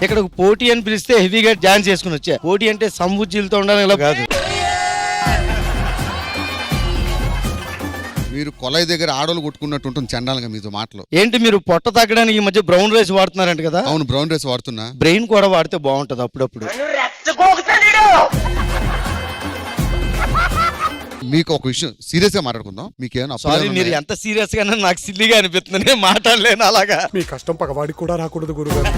ఇక్కడ పోటీ అని పిలిస్తే హెవీగా డాన్స్ చేసుకుని వచ్చా. పోటీ అంటే సంబుజ్జిలతో ఉండాలని ఇలా కాదు. మీరు కొలై దగ్గర ఆడోళ్ళు కొట్టుకున్నట్టు ఉంటుంది చండాలంగా మీతో మాటలు. ఏంటి మీరు పొట్ట తగ్గడానికి ఈ మధ్య బ్రౌన్ రైస్ వాడుతున్నారంట కదా? అవును, బ్రౌన్ రైస్ వాడుతున్నా. బ్రెయిన్ కూడా వాడితే బాగుంటది అప్పుడప్పుడు. మీకు ఒక విషయం సీరియస్ గా మాట్లాడుకుందాం. మీకేమైనా సారీ, మీరు ఎంత సీరియస్ గా నాకు సిల్లిగా అనిపిస్తుంది, నేను మాట్లాడలేను అలాగా. మీ కష్టం పగవాడికి కూడా రాకూడదు గురుగారు.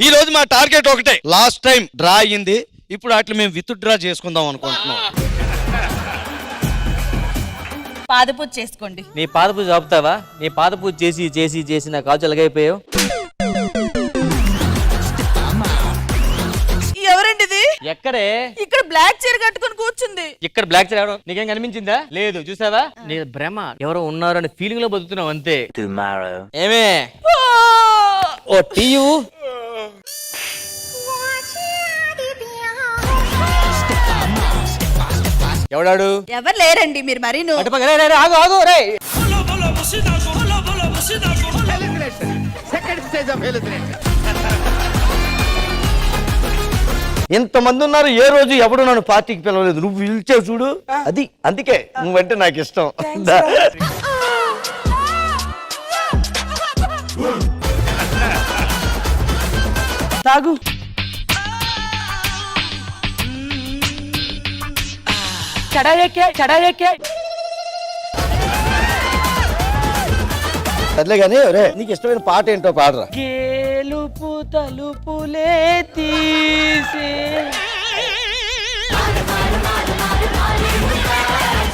ఈ రోజు మా టార్గెట్ ఒకటే. లాస్ట్ టైం డ్రా అయ్యింది, ఇప్పుడు అట్లా మేము విత్ డ్రా చేసుకుందాం అనుకుంటున్నాం. పాదపూజ చేసుకోండి. నీ పాదపూజ ఆపుతావా? నీ పాదపూజ చేసి చేసి చేసి నా కాచు ఎలాగైపోయావు. ఎవరండి ఇది? ఎక్కడే? ఇక్కడ బ్లాక్ చీర కట్టుకుని కూర్చుంది. ఇక్కడ బ్లాక్ చైర్ ఎవరు? నీకేం కనిపించిందా? లేదు, చూసావా? నీ భ్రమ, ఎవరో ఉన్నారు అనే ఫీలింగ్ లో బతుకుతున్నావు అంతే. ఏమే ఓ టీయు ఎవడాడు? ఎవరు లేరండి, మీరు మరీ ఆగు ఆగు రే. ఇంతమంది ఉన్నారు, ఏ రోజు ఎవడు నన్ను పార్టీకి పిలవలేదు. నువ్వు పిలిచావు చూడు, అది అందుకే నువ్వంటే నాకు ఇష్టం. తాగు. సర్లే కానీ నీకు ఇష్టమైన పాట ఏంటో పాడరా. గేలుపు తలుపులే తీసే.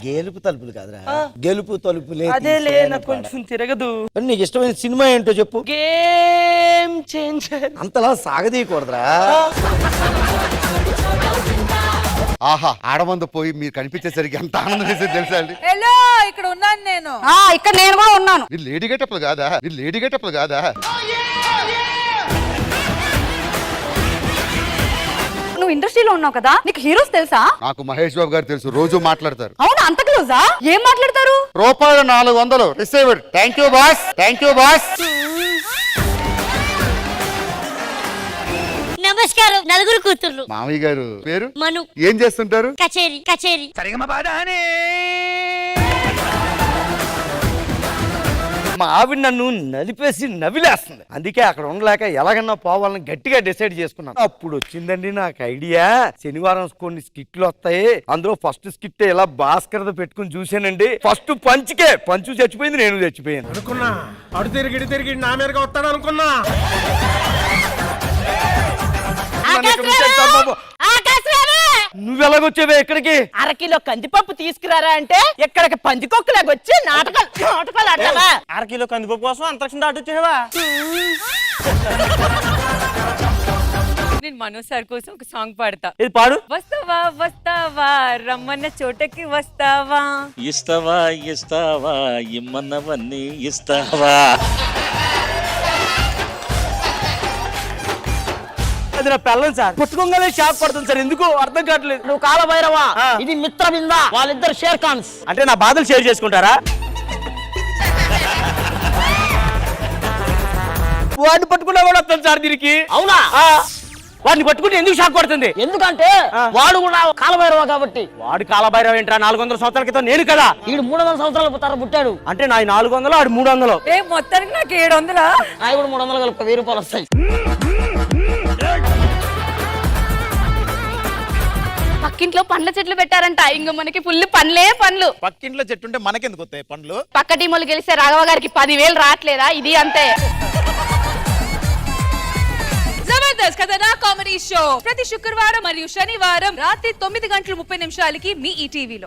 గెలుపు తలుపులు కాదురా, గెలుపు తలుపులే. అదేలే, నాకు కొంచెం తిరగదు. నీకు ఇష్టమైన సినిమా ఏంటో చెప్పు. Game changer. అంతలా సాగదీయకూడదురా. ఆహా, ఆడమంద పోయి మీరు కనిపించేసరికి ఎంత ఆనందం వేసేది తెలుసా అండి. హలో, ఇక్కడ ఉన్నాను నేను. ఇక్కడ నేను కూడా ఉన్నాను. మీరు లేడీ గెటప్లు కాదా? మీరు లేడీ గెటప్లు కాదా? నువ్వు ఇండస్ట్రీలో ఉన్నావు కదా, నీకు హీరోస్ తెలుసా? నాకు మహేష్ బాబు గారు తెలుసు, రోజు మాట్లాడతారు. అవునా, అంత క్లోజా? ఏం మాట్లాడతారు? రూపాయలు 400 received. Thank you boss, thank you boss. నమస్కారం. నలుగురు కూతుర్లు. మామయ్య గారు పేరు మను. ఏం చేస్తుంటారు? కచేరి కచేరి. మా ఆవిడ నన్ను నలిపేసి నవిలేస్తుంది. అందుకే అక్కడ ఉండలేక ఎలాగన్నా పోవాలని గట్టిగా డిసైడ్ చేసుకున్నాను. అప్పుడు వచ్చిందండి నాకు ఐడియా. శనివారం కొన్ని స్కిట్లు వస్తాయి, అందులో ఫస్ట్ స్కిట్ ఇలా భాస్కర్ పెట్టుకుని చూసానండి. ఫస్ట్ పంచు చచ్చిపోయింది, నేను చచ్చిపోయాను అనుకున్నా. అడు తిరిగి నా మీదగా వస్తాడు అనుకున్నా. నువ్వెలాగొచ్చావే ఇక్కడికి? అరకిలో కందిపప్పు తీసుకురారా అంటే ఇక్కడికి పందికొక్కులాగా వచ్చి నాటకాలు ఆడతావా? అరకిలో కందిపప్పు కోసం అంతరిక్షం దాటి వచ్చేవా? నేను మనోజ్ సార్ కోసం ఒక సాంగ్ పాడతా. ఇది పాడు. వస్తావా వస్తావా రమ్మన్న చోటకి వస్తావా, ఇస్తావా ఇస్తావా ఇమ్మన్నవన్నీ ఇస్తావా. అది నా పిల్లలు సార్, పుట్టుకోగానే షాక్ పడుతుంది సార్, ఎందుకు అర్థం కావట్లేదు. నువ్వు కాలభైరవా, ఇది మిత్రవిందా, వాళ్ళిద్దరు షేర్ ఖాన్స్. అంటే నా బాధలు షేర్ చేసుకుంటారా? వాడిని పట్టుకున్నా కూడా వస్తాను సార్ దీనికి. అవునా? వాడిని పట్టుకుంటే ఎందుకు షాక్ పడుతుంది? ఎందుకంటే వాడు కూడా కాలభైరవ కాబట్టి. వాడు కాలభైరవ ఏంట్రా? 400 సంవత్సరాల క్రితం నేను కదా. వీడు 300 సంవత్సరాలు పుట్టాడు. అంటే నా 400, ఆడు 300. ఏ మొత్తానికి నాకు 700. అవి కూడా 300 కలిపి 1000 రూపాయలు వస్తాయి. పక్కింట్లో పండ్ల చెట్లు పెట్టారంట, ఇంక మనకి ఫుల్ పండ్లు. పక్కింట్లో చెట్టు ఉంటే మనకెందుకు వస్తాయి పండ్లు? పక్క టీములు గెలిస్తే రాఘవ గారికి 10,000 రావట్లేదా? ఇది అంతే. జబర్దస్త్ కథనా కామెడీ షో ప్రతి శుక్రవారం మరియు శనివారం రాత్రి 9:30 మీ ఈటీవీలో.